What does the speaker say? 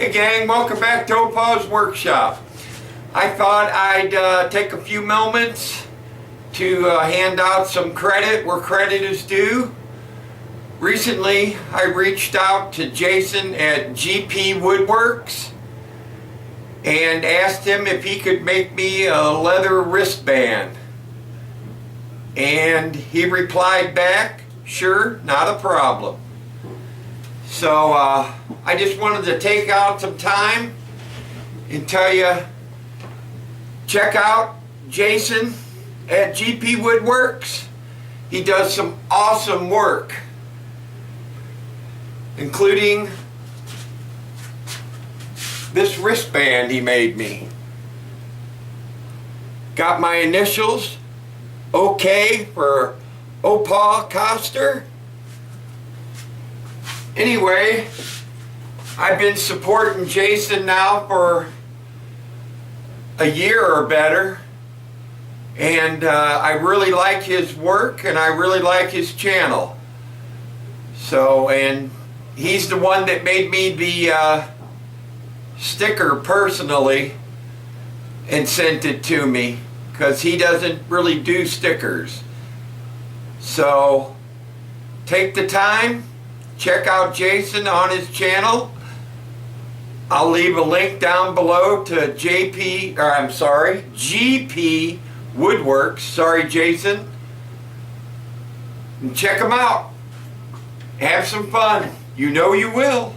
Hey gang, welcome back to Opa's Workshop. I thought I'd take a few moments to hand out some credit where credit is due. Recently, I reached out to Jason at GP Woodworks and asked him if he could make me a leather wristband. And he replied back, sure, not a problem. So I just wanted to take out some time and tell you, check out Jason at GP Woodworks. He does some awesome work, including this wristband he made me. Got my initials, OK for Opa Coster. Anyway, I've been supporting Jason now for a year or better, and I really like his work and I really like his channel. So, and he's the one that made me the sticker personally and sent it to me, because he doesn't really do stickers. So take the time, check out Jason on his channel. I'll leave a link down below to GP Woodworks. Sorry, Jason. And check them out. Have some fun. You know you will.